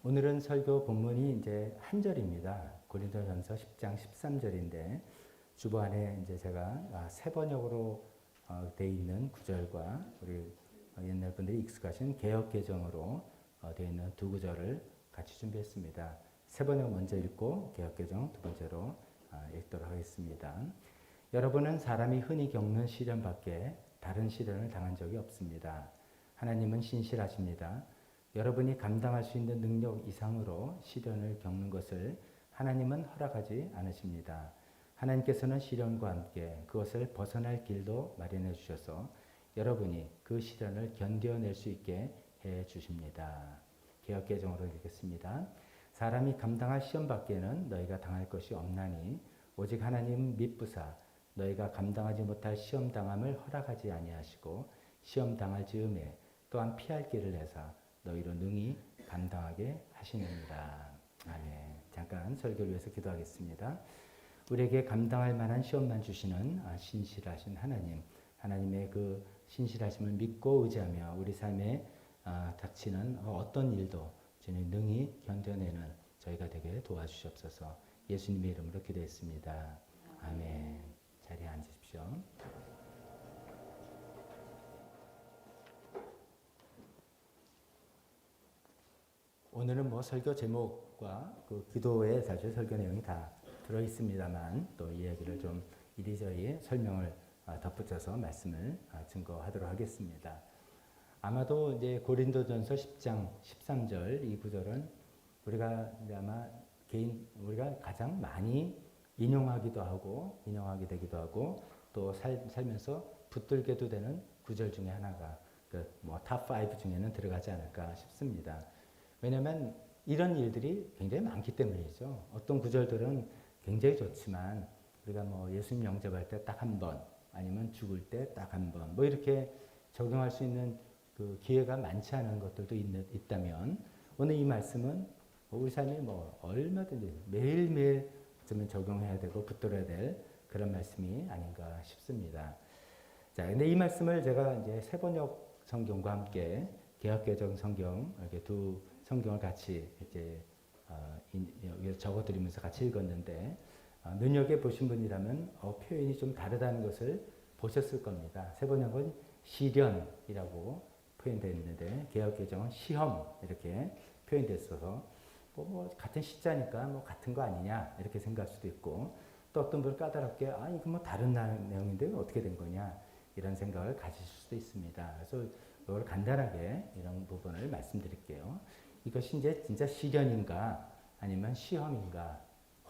오늘은 설교 본문이 이제 한 절입니다. 고린도전서 10장 13절인데 주보안에 이제 제가 세 번역으로 돼 있는 구절과 우리 옛날 분들이 익숙하신 개역 개정으로 되어 있는 두 구절을 같이 준비했습니다. 세 번역 먼저 읽고 개역 개정 두 번째로 읽도록 하겠습니다. 여러분은 사람이 흔히 겪는 시련밖에 다른 시련을 당한 적이 없습니다. 하나님은 신실하십니다. 여러분이 감당할 수 있는 능력 이상으로 시련을 겪는 것을 하나님은 허락하지 않으십니다. 하나님께서는 시련과 함께 그것을 벗어날 길도 마련해 주셔서 여러분이 그 시련을 견뎌낼 수 있게 해 주십니다. 개역개정으로 읽겠습니다. 사람이 감당할 시험 밖에는 너희가 당할 것이 없나니 오직 하나님 미쁘사 너희가 감당하지 못할 시험 당함을 허락하지 아니하시고 시험 당할 즈음에 또한 피할 길을 내사 너희로 능히 감당하게 하시느니라. 아멘. 잠깐 설교를 위해서 기도하겠습니다. 우리에게 감당할 만한 시험만 주시는 신실하신 하나님, 하나님의 그 신실하심을 믿고 의지하며 우리 삶에 닥치는 어떤 일도 주님 능히 견뎌내는 저희가 되게 도와주시옵소서. 예수님의 이름으로 기도했습니다. 아멘. 자리에 앉으십시오. 오늘은 뭐 설교 제목과 그 기도의 사실 설교 내용이 다 들어 있습니다만 또 이야기를 좀 이리저리 설명을 덧붙여서 말씀을 증거하도록 하겠습니다. 아마도 이제 고린도전서 10장 13절 이 구절은 우리가 이제 아마 우리가 가장 많이 인용하기도 하고 인용하게 되기도 하고 또 살면서 붙들게도 되는 구절 중에 하나가 뭐 탑 5 중에는 들어가지 않을까 싶습니다. 왜냐하면 이런 일들이 굉장히 많기 때문이죠. 어떤 구절들은 굉장히 좋지만 우리가 뭐 예수님 영접할 때 딱 한 번, 아니면 죽을 때 딱 한 번, 뭐 이렇게 적용할 수 있는 그 기회가 많지 않은 것들도 있다면 오늘 이 말씀은 우리 삶에 뭐 얼마든지 매일매일 좀 적용해야 되고 붙들어야 될 그런 말씀이 아닌가 싶습니다. 자, 근데 이 말씀을 제가 이제 세 번역 성경과 함께 개역개정 성경 이렇게 두 성경을 같이 이제 적어드리면서 같이 읽었는데 눈여겨 보신 분이라면 표현이 좀 다르다는 것을 보셨을 겁니다. 세 번역은 시련이라고 표현되어 있는데 개역개정은 시험 이렇게 표현됐어서 뭐 같은 시자니까 뭐 같은 거 아니냐 이렇게 생각할 수도 있고 또 어떤 분은 까다롭게 이거 뭐 다른 내용인데 어떻게 된 거냐 이런 생각을 가지실 수도 있습니다. 그래서 이걸 간단하게 이런 부분을 말씀드릴게요. 이것이 이제 진짜 시련인가 아니면 시험인가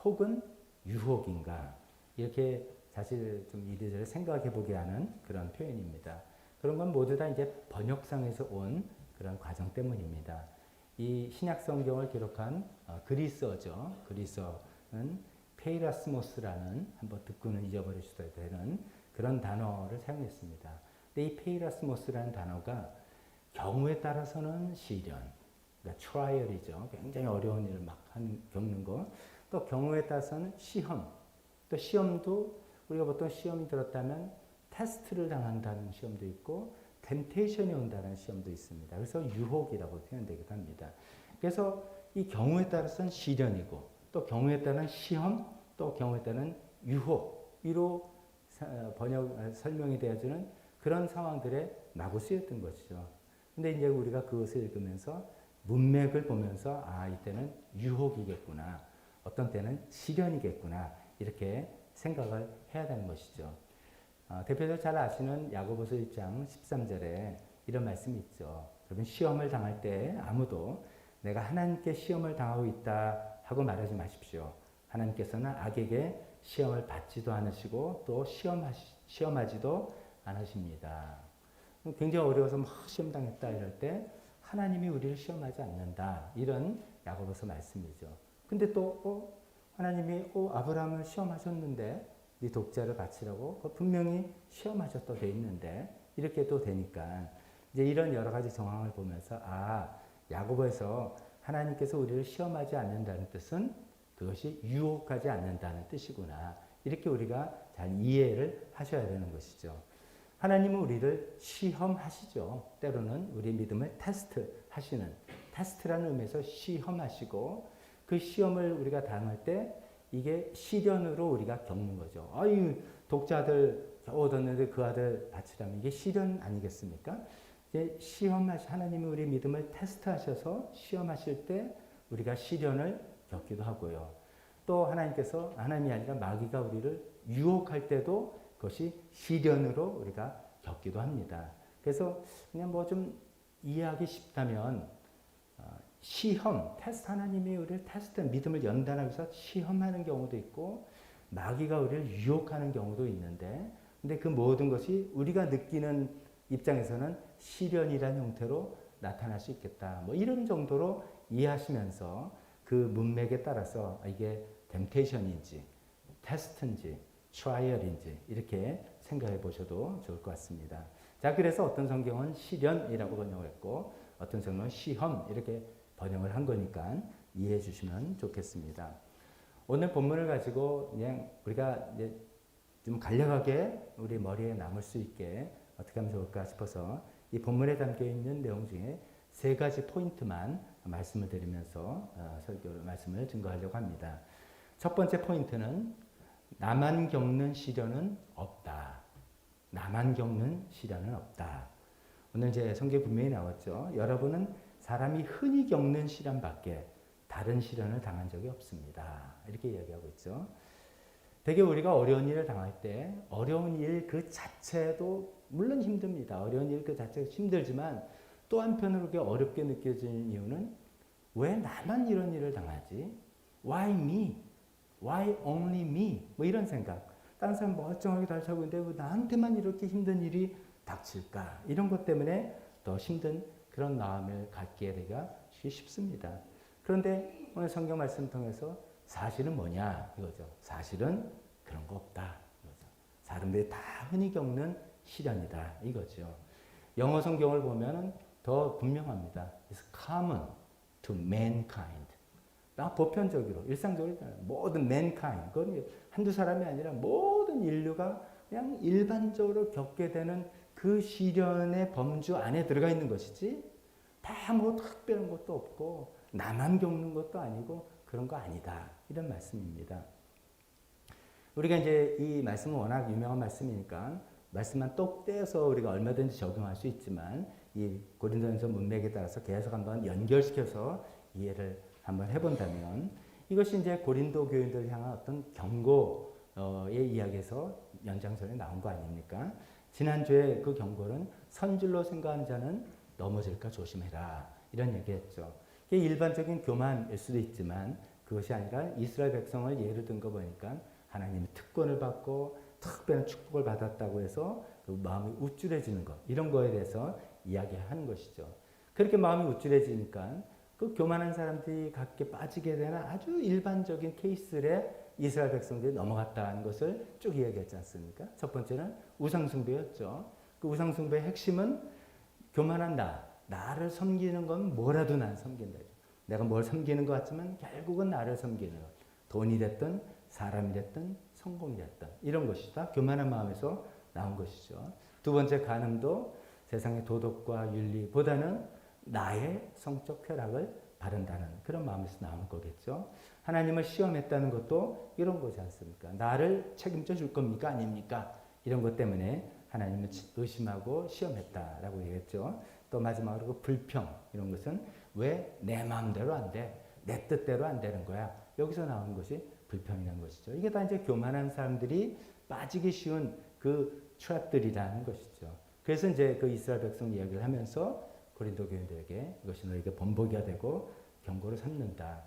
혹은 유혹인가 이렇게 사실 좀 이리저리 생각해 보게 하는 그런 표현입니다. 그런 건 모두 다 이제 번역상에서 온 그런 과정 때문입니다. 이 신약 성경을 기록한 그리스어죠. 그리스어는 페이라스모스라는 한번 듣고는 잊어버릴 수도 되는 그런 단어를 사용했습니다. 근데 이 페이라스모스라는 단어가 경우에 따라서는 시련, 그러니까 트라이얼이죠. 굉장히 어려운 일을 막 겪는 거. 또 경우에 따라서는 시험. 또 시험도 우리가 보통 시험이 들었다면 테스트를 당한다는 시험도 있고 템테이션이 온다는 시험도 있습니다. 그래서 유혹이라고 표현되기도 합니다. 그래서 이 경우에 따라서는 시련이고 또 경우에 따른 시험, 또 경우에 따른 유혹으로 설명이 되어지는 그런 상황들에 마구 쓰였던 것이죠. 근데 이제 우리가 그것을 읽으면서 문맥을 보면서 이때는 유혹이겠구나. 어떤 때는 시련이겠구나. 이렇게 생각을 해야 되는 것이죠. 대표적으로 잘 아시는 야고보서 1장 13절에 이런 말씀이 있죠. 여러분 시험을 당할 때 아무도 내가 하나님께 시험을 당하고 있다 하고 말하지 마십시오. 하나님께서는 악에게 시험을 받지도 않으시고 또 시험하지도 않으십니다. 굉장히 어려워서 막 시험 당했다 이럴 때 하나님이 우리를 시험하지 않는다. 이런 야고보서 말씀이죠. 근데 또 하나님이 아브라함을 시험하셨는데 네 독자를 바치라고 분명히 시험하셨다 돼 있는데 이렇게 또 되니까 이제 이런 여러 가지 정황을 보면서 야고보에서 하나님께서 우리를 시험하지 않는다는 뜻은 그것이 유혹하지 않는다는 뜻이구나. 이렇게 우리가 잘 이해를 하셔야 되는 것이죠. 하나님은 우리를 시험하시죠. 때로는 우리 믿음을 테스트 하시는 테스트라는 의미에서 시험하시고 그 시험을 우리가 당할 때 이게 시련으로 우리가 겪는 거죠. 아유, 독자들 겨우 얻었는데 그 아들 바치라면 이게 시련 아니겠습니까? 이제 하나님이 우리 믿음을 테스트하셔서 시험하실 때 우리가 시련을 겪기도 하고요. 또 하나님이 아니라 마귀가 우리를 유혹할 때도 그것이 시련으로 우리가 겪기도 합니다. 그래서 그냥 뭐 좀 이해하기 쉽다면 테스트, 하나님이 우리를 믿음을 연단하기 위해서 시험하는 경우도 있고 마귀가 우리를 유혹하는 경우도 있는데 근데 그 모든 것이 우리가 느끼는 입장에서는 시련이라는 형태로 나타날 수 있겠다. 뭐 이런 정도로 이해하시면서 그 문맥에 따라서 이게 템테이션인지 테스트인지 트라이얼인지 이렇게 생각해 보셔도 좋을 것 같습니다. 자, 그래서 어떤 성경은 시련이라고 번역을 했고 어떤 성경은 시험 이렇게 번역을 한 거니까 이해해 주시면 좋겠습니다. 오늘 본문을 가지고 그냥 우리가 이제 좀 간략하게 우리 머리에 남을 수 있게 어떻게 하면 좋을까 싶어서 이 본문에 담겨 있는 내용 중에 3가지 포인트만 말씀을 드리면서 말씀을 증거하려고 합니다. 첫 번째 포인트는 나만 겪는 시련은 없다. 나만 겪는 시련은 없다. 오늘 제 성경에 분명히 나왔죠. 여러분은 사람이 흔히 겪는 시련밖에 다른 시련을 당한 적이 없습니다. 이렇게 이야기하고 있죠. 되게 우리가 어려운 일을 당할 때 어려운 일 그 자체도 물론 힘듭니다. 어려운 일 그 자체가 힘들지만 또 한편으로 그게 어렵게 느껴지는 이유는 왜 나만 이런 일을 당하지? Why me? Why only me? 뭐 이런 생각. 다른 사람 멀쩡하게 잘 살고 있는데 왜 나한테만 이렇게 힘든 일이 닥칠까? 이런 것 때문에 더 힘든 그런 마음을 갖게 되기가 쉽습니다. 그런데 오늘 성경 말씀 통해서 사실은 뭐냐 이거죠. 사실은 그런 거 없다 이거죠. 사람들이 다 흔히 겪는 시련이다 이거죠. 영어 성경을 보면 더 분명합니다. It's common to mankind. 보편적으로 일상적으로 모든 mankind 그건 한두 사람이 아니라 모든 인류가 그냥 일반적으로 겪게 되는 그 시련의 범주 안에 들어가 있는 것이지 다 뭐 특별한 것도 없고 나만 겪는 것도 아니고 그런 거 아니다. 이런 말씀입니다. 우리가 이제 이 말씀은 워낙 유명한 말씀이니까 말씀만 똑 떼어서 우리가 얼마든지 적용할 수 있지만 이 고린도전서 문맥에 따라서 계속 한번 연결시켜서 이해를 한번 해본다면 이것이 이제 고린도 교인들을 향한 어떤 경고의 이야기에서 연장선에 나온 거 아닙니까? 지난주에 그 경고는 선줄로 생각하는 자는 넘어질까 조심해라 이런 얘기했죠. 이게 일반적인 교만일 수도 있지만 그것이 아니라 이스라엘 백성을 예로 든 거 보니까 하나님의 특권을 받고 특별한 축복을 받았다고 해서 그 마음이 우쭐해지는 것 이런 거에 대해서 이야기하는 것이죠. 그렇게 마음이 우쭐해지니까 그 교만한 사람들이 각게 빠지게 되는 아주 일반적인 케이스에 이스라엘 백성들이 넘어갔다는 것을 쭉 이야기했지 않습니까? 첫 번째는 우상숭배였죠. 그 우상숭배의 핵심은 교만한 나를 섬기는 건 뭐라도 난 섬긴다. 내가 뭘 섬기는 것 같지만 결국은 나를 섬기는 것. 돈이 됐든 사람이 됐든 성공이 됐든 이런 것이다. 교만한 마음에서 나온 것이죠. 두 번째 간음도 세상의 도덕과 윤리보다는 나의 성적 쾌락을 바른다는 그런 마음에서 나온 거겠죠. 하나님을 시험했다는 것도 이런 거지 않습니까? 나를 책임져 줄 겁니까? 아닙니까? 이런 것 때문에 하나님을 의심하고 시험했다라고 얘기했죠. 또 마지막으로 그 불평 이런 것은 왜 내 마음대로 안 돼? 내 뜻대로 안 되는 거야? 여기서 나오는 것이 불평이라는 것이죠. 이게 다 이제 교만한 사람들이 빠지기 쉬운 그 트랩들이라는 것이죠. 그래서 이제 그 이스라엘 백성 이야기를 하면서 고린도 교인들에게 이것이 너에게 번복이가 되고 경고를 삼는다.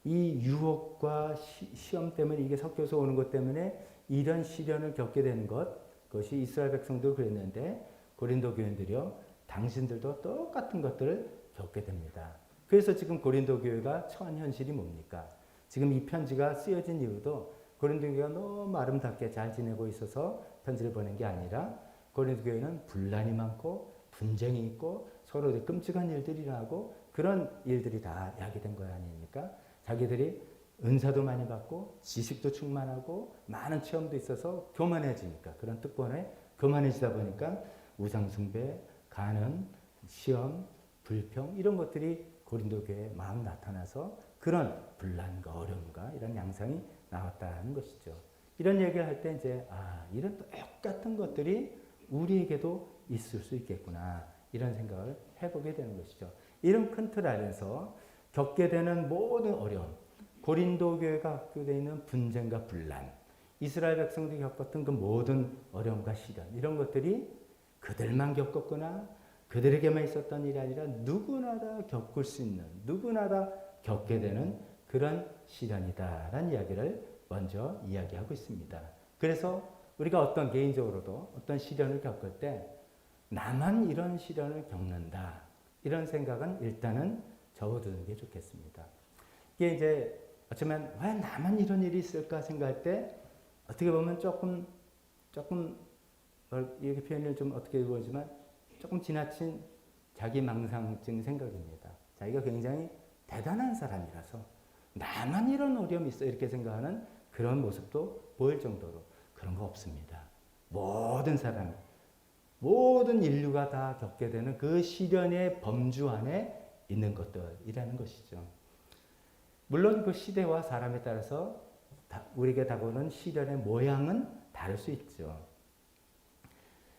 이 유혹과 시험 때문에 이게 섞여서 오는 것 때문에 이런 시련을 겪게 되는 것, 그것이 이스라엘 백성도 그랬는데 고린도 교인들이요, 당신들도 똑같은 것들을 겪게 됩니다. 그래서 지금 고린도 교회가 처한 현실이 뭡니까? 지금 이 편지가 쓰여진 이유도 고린도 교회가 너무 아름답게 잘 지내고 있어서 편지를 보낸 게 아니라 고린도 교회는 분란이 많고 분쟁이 있고 서로 끔찍한 일들이 일어나고 그런 일들이 다 야기된 거 아닙니까? 자기들이 은사도 많이 받고 지식도 충만하고 많은 체험도 있어서 교만해지니까 그런 특권에 교만해지다 보니까 우상숭배, 간음, 시험, 불평 이런 것들이 고린도 교회에 막 나타나서 그런 분란과 어려움과 이런 양상이 나왔다는 것이죠. 이런 얘기를 할 때 이제 이런 똑같은 것들이 우리에게도 있을 수 있겠구나 이런 생각을 해보게 되는 것이죠. 이런 큰 틀 안에서 겪게 되는 모든 어려움, 고린도 교회가 갖게 되어 있는 분쟁과 분란, 이스라엘 백성들이 겪었던 그 모든 어려움과 시련 이런 것들이 그들만 겪었거나 그들에게만 있었던 일이 아니라 누구나 다 겪을 수 있는, 누구나 다 겪게 되는 그런 시련이다라는 이야기를 먼저 이야기하고 있습니다. 그래서 우리가 어떤 개인적으로도 어떤 시련을 겪을 때 나만 이런 시련을 겪는다 이런 생각은 일단은 접어두는 게 좋겠습니다. 이게 이제 어쩌면 왜 나만 이런 일이 있을까 생각할 때 어떻게 보면 조금 이렇게 표현을 좀 어떻게 보지만 조금 지나친 자기망상증 생각입니다. 자기가 굉장히 대단한 사람이라서 나만 이런 어려움이 있어 이렇게 생각하는 그런 모습도 보일 정도로 그런 거 없습니다. 모든 사람, 모든 인류가 다 겪게 되는 그 시련의 범주 안에 있는 것들이라는 것이죠. 물론 그 시대와 사람에 따라서 우리에게 다가오는 시련의 모양은 다를 수 있죠.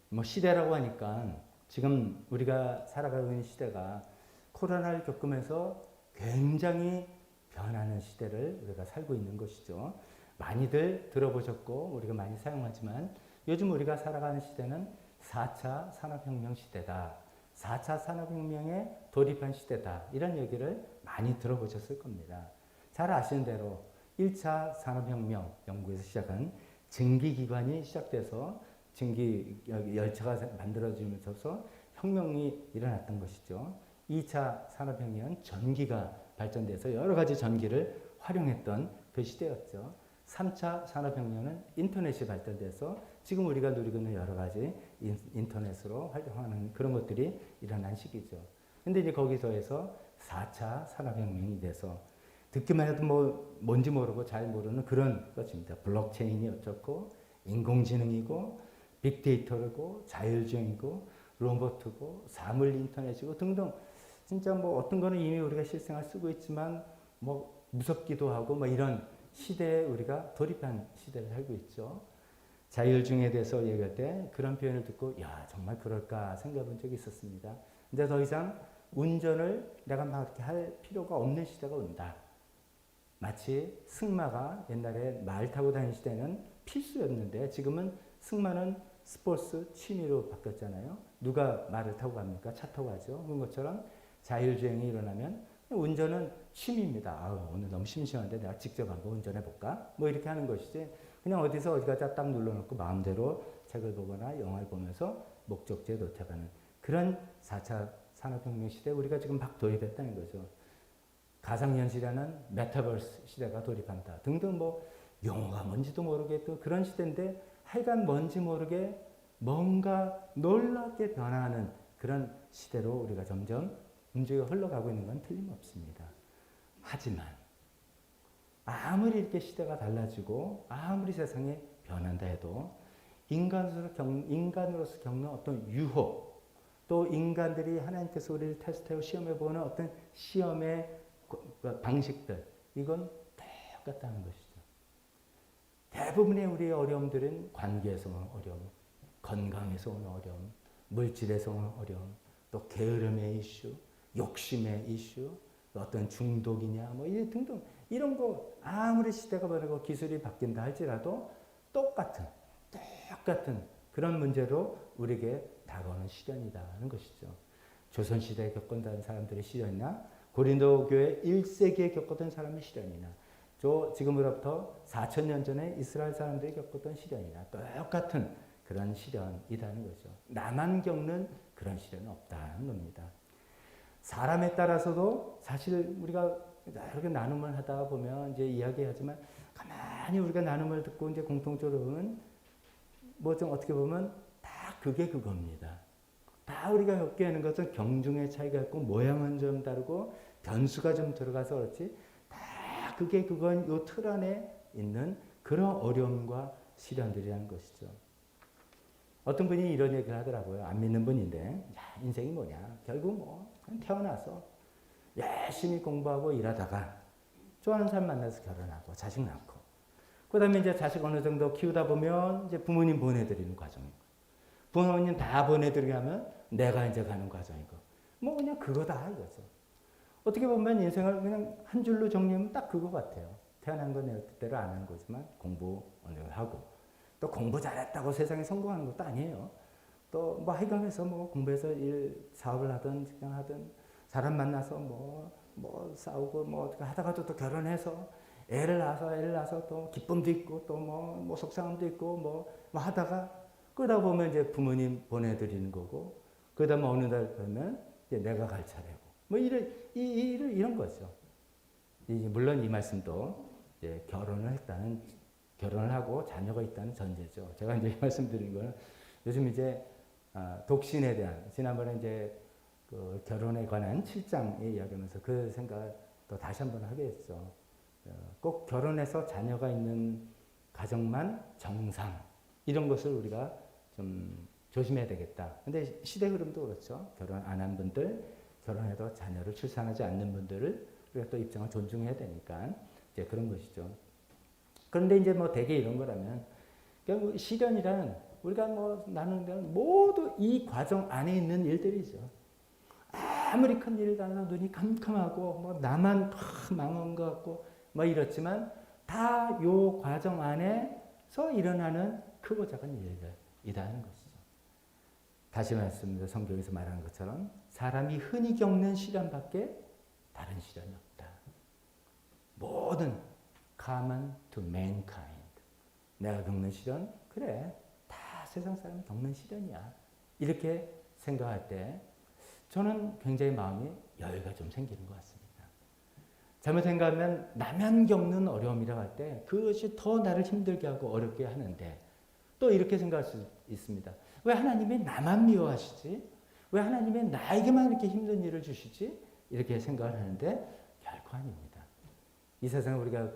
뭐 시대라고 하니까 지금 우리가 살아가고 있는 시대가 코로나를 겪으면서 굉장히 변하는 시대를 우리가 살고 있는 것이죠. 많이들 들어보셨고 우리가 많이 사용하지만 요즘 우리가 살아가는 시대는 4차 산업혁명 시대다. 4차 산업혁명에 돌입한 시대다. 이런 얘기를 많이 들어보셨을 겁니다. 잘 아시는 대로 1차 산업혁명 영국에서 시작한 증기기관이 시작돼서 증기 열차가 만들어지면서 혁명이 일어났던 것이죠. 2차 산업혁명은 전기가 발전돼서 여러 가지 전기를 활용했던 그 시대였죠. 3차 산업혁명은 인터넷이 발전돼서 지금 우리가 누리고 있는 여러 가지 인터넷으로 활용하는 그런 것들이 일어난 시기죠. 근데 이제 거기서에서 4차 산업혁명이 돼서 듣기만 해도 뭔지 모르고 잘 모르는 그런 것입니다. 블록체인이 어쩌고 인공지능이고 빅데이터고 자율주행이고 로봇이고 사물 인터넷이고 등등 진짜 어떤 거는 이미 우리가 실생활 쓰고 있지만 무섭기도 하고 이런 시대에 우리가 돌입한 시대를 살고 있죠. 자율주행에 대해서 얘기할 때 그런 표현을 듣고 야 정말 그럴까 생각해 본 적이 있었습니다. 근데 더 이상 운전을 내가 막 이렇게 할 필요가 없는 시대가 온다. 마치 승마가 옛날에 말 타고 다니는 시대는 필수였는데 지금은 승마는 스포츠 취미로 바뀌었잖아요. 누가 말을 타고 갑니까? 차 타고 가죠. 그런 것처럼 자율주행이 일어나면 운전은 취미입니다. 오늘 너무 심심한데 내가 직접 한번 운전해 볼까? 이렇게 하는 것이지. 그냥 어디서 어디 가자 딱 눌러놓고 마음대로 책을 보거나 영화를 보면서 목적지에 도착하는 그런 4차 산업혁명 시대에 우리가 지금 막 도입했다는 거죠. 가상현실이라는 메타버스 시대가 돌입한다. 등등 용어가 뭔지도 모르겠고 그런 시대인데 하여간 뭔지 모르게 뭔가 놀랍게 변화하는 그런 시대로 우리가 점점 문제가 흘러가고 있는 건 틀림없습니다. 하지만 아무리 이렇게 시대가 달라지고 아무리 세상이 변한다 해도 인간으로서 겪는 어떤 유혹 또 인간들이 하나님께서 우리를 테스트하고 시험해보는 어떤 시험의 방식들 이건 똑같다는 것이죠. 대부분의 우리의 어려움들은 관계에서 오는 어려움, 건강에서 오는 어려움, 물질에서 오는 어려움, 또 게으름의 이슈, 욕심의 이슈, 어떤 중독이냐 등등 이런 거 아무리 시대가 변하고 기술이 바뀐다 할지라도 똑같은 그런 문제로 우리에게 다가오는 시련이라는 것이죠. 조선시대에 겪었던 사람들의 시련이나 고린도 교회 1세기에 겪었던 사람의 시련이나 지금으로부터 4,000년 전에 이스라엘 사람들이 겪었던 시련이나 똑같은 그런 시련이라는 거죠. 나만 겪는 그런 시련은 없다는 겁니다. 사람에 따라서도 사실 우리가 이렇게 나눔을 하다 보면 이제 이야기하지만 가만히 우리가 나눔을 듣고 이제 공통적으로 보면 좀 어떻게 보면 다 그게 그겁니다. 다 우리가 겪게 하는 것은 경중의 차이가 있고 모양은 좀 다르고 변수가 좀 들어가서 그렇지 다 그게 그건 요 틀 안에 있는 그런 어려움과 시련들이라는 것이죠. 어떤 분이 이런 얘기를 하더라고요. 안 믿는 분인데 인생이 뭐냐. 결국 그냥 태어나서 열심히 공부하고 일하다가 좋아하는 사람 만나서 결혼하고 자식 낳고 그 다음에 이제 자식 어느 정도 키우다 보면 이제 부모님 보내드리는 과정이고 부모님 다 보내드리게 하면 내가 이제 가는 과정이고 뭐 그냥 그거다 이거죠. 어떻게 보면 인생을 그냥 한 줄로 정리하면 딱 그거 같아요. 태어난 건 내 뜻대로 안 하는 거지만 공부 어느 정도 하고 또 공부 잘했다고 세상에 성공하는 것도 아니에요. 또 뭐 하여간해서 뭐 공부해서 사업을 하든 직장 하든 사람 만나서 뭐 싸우고 뭐 어떻게 하다가도 또 결혼해서 애를 낳아서 또 기쁨도 있고 또 뭐 속상함도 있고 뭐 하다가 그러다 보면 이제 부모님 보내드리는 거고 그러다 보면 어느 날 보면 이제 내가 갈 차례고 뭐 이런 거죠. 물론 이 말씀도 이제 결혼을 하고 자녀가 있다는 전제죠. 제가 이제 이 말씀드린 거는 요즘 이제 독신에 대한 지난번에 이제 그 결혼에 관한 7장에 이야기하면서 그 생각을 또 다시 한번 하게 했죠. 꼭 결혼해서 자녀가 있는 가정만 정상 이런 것을 우리가 좀 조심해야 되겠다. 근데 시대 흐름도 그렇죠. 결혼 안 한 분들, 결혼해도 자녀를 출산하지 않는 분들을 우리가 또 입장을 존중해야 되니까 이제 그런 것이죠. 그런데 이제 뭐 대개 이런 거라면 뭐 시련이란 우리가 뭐 나누는 데는 모두 이 과정 안에 있는 일들이죠. 아무리 큰 일을 당해서 눈이 캄캄하고 뭐 나만 망한 것 같고 뭐 이렇지만 다 요 과정 안에서 일어나는 크고 작은 일들이다 하는 것이죠. 다시 말씀드립니다. 성경에서 말하는 것처럼 사람이 흔히 겪는 시련밖에 다른 시련이 없다. 모든 common to mankind. 내가 겪는 시련 그래 다 세상 사람이 겪는 시련이야. 이렇게 생각할 때 저는 굉장히 마음이 여유가 좀 생기는 것 같습니다. 잘못 생각하면 나만 겪는 어려움이라고 할 때 그것이 더 나를 힘들게 하고 어렵게 하는데 또 이렇게 생각할 수 있습니다. 왜 하나님이 나만 미워하시지? 왜 하나님이 나에게만 이렇게 힘든 일을 주시지? 이렇게 생각을 하는데 결코 아닙니다. 이 세상에 우리가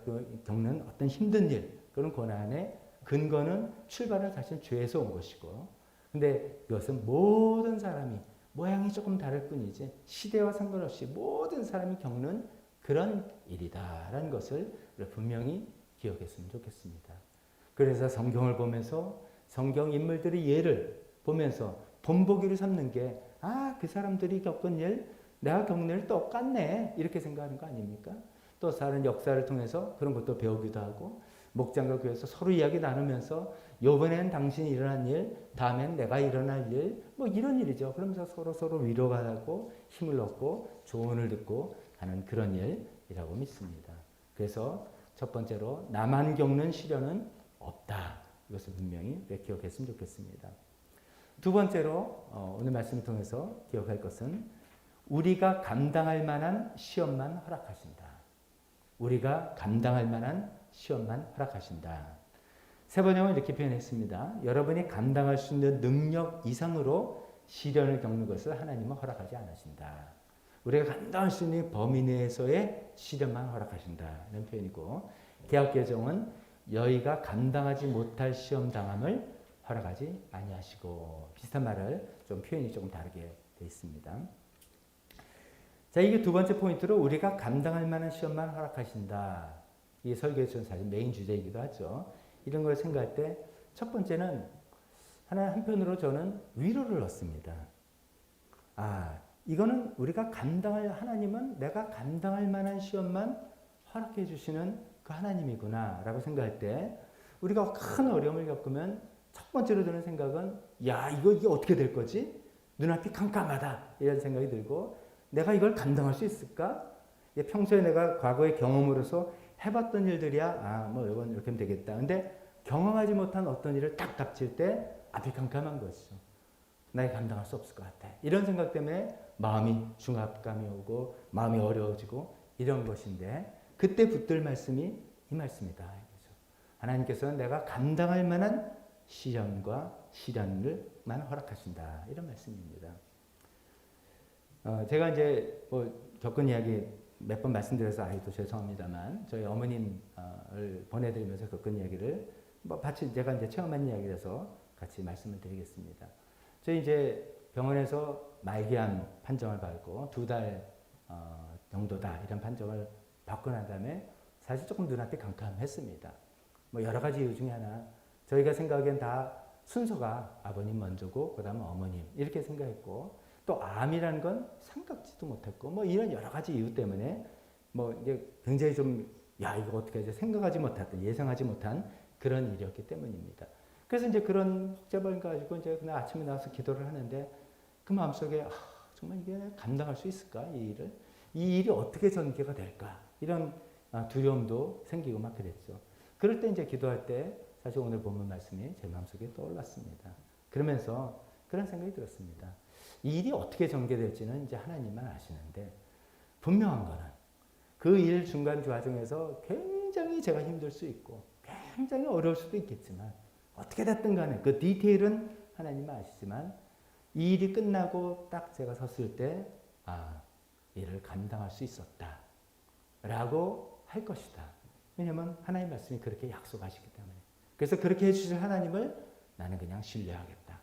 겪는 어떤 힘든 일, 그런 고난의 근거는 출발은 사실 죄에서 온 것이고 근데 이것은 모든 사람이 모양이 조금 다를 뿐이지 시대와 상관없이 모든 사람이 겪는 그런 일이다라는 것을 분명히 기억했으면 좋겠습니다. 그래서 성경을 보면서 성경 인물들의 예를 보면서 본보기를 삼는 게 그 사람들이 겪은 일 내가 겪는 일 똑같네 이렇게 생각하는 거 아닙니까? 또 다른 역사를 통해서 그런 것도 배우기도 하고 목장과 교회에서 서로 이야기 나누면서 요번엔 당신이 일어난 일, 다음엔 내가 일어날 일, 뭐 이런 일이죠. 그러면서 서로 위로가 하고 힘을 얻고 조언을 듣고 하는 그런 일이라고 믿습니다. 그래서 첫 번째로 나만 겪는 시련은 없다. 이것을 분명히 기억했으면 좋겠습니다. 두 번째로 오늘 말씀을 통해서 기억할 것은 우리가 감당할 만한 시험만 허락하신다. 우리가 감당할 만한 시험만 허락하신다. 세 번역은 이렇게 표현했습니다. 여러분이 감당할 수 있는 능력 이상으로 시련을 겪는 것을 하나님은 허락하지 않으신다. 우리가 감당할 수 있는 범위 내에서의 시련만 허락하신다는 표현이고 개역개정은 너희가 감당하지 못할 시험 당함을 허락하지 아니하시고 비슷한 말을 좀 표현이 조금 다르게 되어 있습니다. 자, 이게 두 번째 포인트로 우리가 감당할 만한 시험만 허락하신다. 이 설교에서는 사실 메인 주제이기도 하죠. 이런 걸 생각할 때 첫 번째는 한편으로 저는 위로를 얻습니다. 이거는 우리가 하나님은 내가 감당할 만한 시험만 허락해 주시는 그 하나님이구나 라고 생각할 때 우리가 큰 어려움을 겪으면 첫 번째로 드는 생각은 이게 어떻게 될 거지? 눈앞이 깜깜하다 이런 생각이 들고 내가 이걸 감당할 수 있을까? 평소에 내가 과거의 경험으로서 해봤던 일들이야. 이건 이렇게 하면 되겠다. 근데 경험하지 못한 어떤 일을 딱 닥칠 때 앞이 깜깜한 것이죠. 나에 감당할 수 없을 것 같아. 이런 생각 때문에 마음이 중압감이 오고 마음이 어려워지고 이런 것인데 그때 붙들 말씀이 이 말씀이다. 하나님께서는 내가 감당할 만한 시련과 시련을만 허락하신다. 이런 말씀입니다. 제가 이제 겪은 이야기 몇 번 말씀드려서 또 죄송합니다만 저희 어머님을 보내드리면서 겪은 이야기를 같이 제가 이제 체험한 이야기라서 같이 말씀을 드리겠습니다. 저희 이제 병원에서 말기암 판정을 받고 2달 정도다 이런 판정을 받고 난 다음에 사실 조금 눈앞이 캄캄했습니다. 뭐 여러 가지 이유 중에 하나 저희가 생각하기엔 다 순서가 아버님 먼저고 그 다음에 어머님 이렇게 생각했고 또 암이라는 건 생각지도 못했고 뭐 이런 여러 가지 이유 때문에 뭐 이게 굉장히 좀 야 이거 어떻게 하지 생각하지 못했던 예상하지 못한 그런 일이었기 때문입니다. 그래서 이제 그런 복잡한 거 가지고 이제 그날 아침에 나와서 기도를 하는데 그 마음속에 정말 이게 감당할 수 있을까 이 일을 이 일이 어떻게 전개가 될까 이런 두려움도 생기고 막 그랬죠. 그럴 때 이제 기도할 때 사실 오늘 본문 말씀이 제 마음속에 떠올랐습니다. 그러면서 그런 생각이 들었습니다. 이 일이 어떻게 전개될지는 이제 하나님만 아시는데 분명한 거는 그 일 중간 과정에서 굉장히 제가 힘들 수 있고 굉장히 어려울 수도 있겠지만 어떻게 됐든 간에 그 디테일은 하나님만 아시지만 이 일이 끝나고 딱 제가 섰을 때 이를 감당할 수 있었다 라고 할 것이다. 왜냐하면 하나님 말씀이 그렇게 약속하시기 때문에 그래서 그렇게 해주실 하나님을 나는 그냥 신뢰하겠다.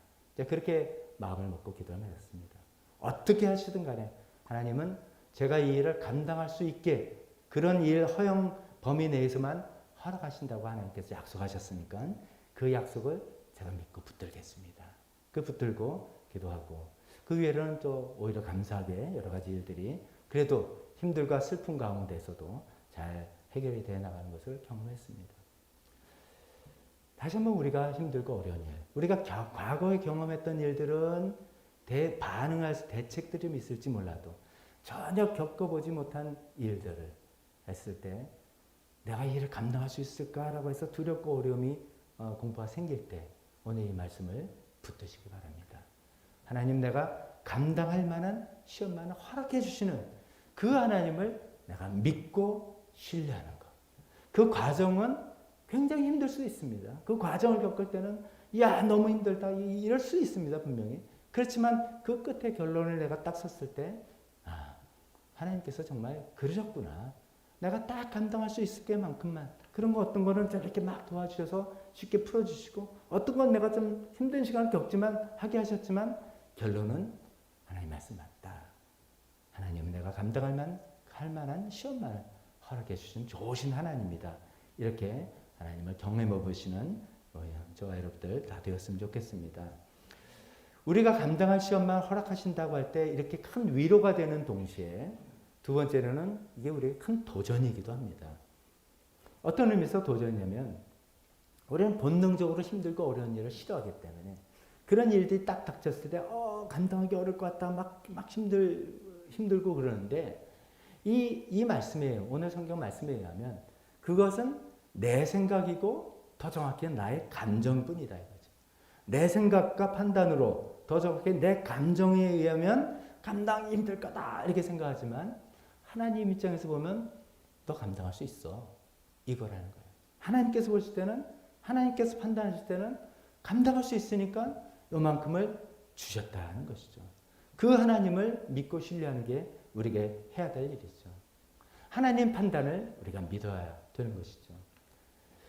그렇게 마음을 먹고 기도를 했습니다. 어떻게 하시든 간에 하나님은 제가 이 일을 감당할 수 있게 그런 일 허용 범위 내에서만 허락하신다고 하나님께서 약속하셨으니까 그 약속을 제가 믿고 붙들겠습니다. 그 붙들고 기도하고 그 위에는 또 오히려 감사하게 여러 가지 일들이 그래도 힘들과 슬픔 가운데서도 잘 해결이 되어 나가는 것을 경험했습니다. 다시 한번 우리가 힘들고 어려운 일, 우리가 과거에 경험했던 일들은 반응할 대책들이 있을지 몰라도 전혀 겪어보지 못한 일들을 했을 때 내가 이 일을 감당할 수 있을까라고 해서 두렵고 어려움이 공포가 생길 때 오늘 이 말씀을 붙드시기 바랍니다. 하나님 내가 감당할 만한 시험만을 허락해 주시는 그 하나님을 내가 믿고 신뢰하는 것. 그 과정은 굉장히 힘들 수 있습니다. 그 과정을 겪을 때는 야 너무 힘들다 이럴 수 있습니다. 분명히. 그렇지만 그 끝에 결론을 내가 딱 섰을 때 하나님께서 정말 그러셨구나. 내가 딱 감당할 수 있을 때만큼만 그런 거 어떤 거는 이렇게 막 도와주셔서 쉽게 풀어주시고 어떤 건 내가 좀 힘든 시간을 겪지만 하게 하셨지만 결론은 하나님 말씀 맞다. 하나님은 내가 감당할 만한 시험만 허락해 주신 좋으신 하나님이다. 이렇게 하나님을 경험해 보시는 저와 여러분들 다 되었으면 좋겠습니다. 우리가 감당할 시험만 허락하신다고 할 때 이렇게 큰 위로가 되는 동시에 두 번째로는 이게 우리에게 큰 도전이기도 합니다. 어떤 의미에서 도전이냐면 우리는 본능적으로 힘들고 어려운 일을 싫어하기 때문에 그런 일들이 딱 닥쳤을 때 감당하기 어려울 것 같다 막 힘들고 그러는데 이 말씀에 오늘 성경 말씀에 의하면 그것은 내 생각이고 더 정확히 나의 감정뿐이다 이거죠. 내 생각과 판단으로 더 정확히 내 감정에 의하면 감당이 힘들 거다 이렇게 생각하지만 하나님 입장에서 보면 너 감당할 수 있어 이거라는 거예요. 하나님께서 보실 때는 하나님께서 판단하실 때는 감당할 수 있으니까 요만큼을 주셨다는 것이죠. 그 하나님을 믿고 신뢰하는 게 우리에게 해야 될 일이죠. 하나님 판단을 우리가 믿어야 되는 것이죠.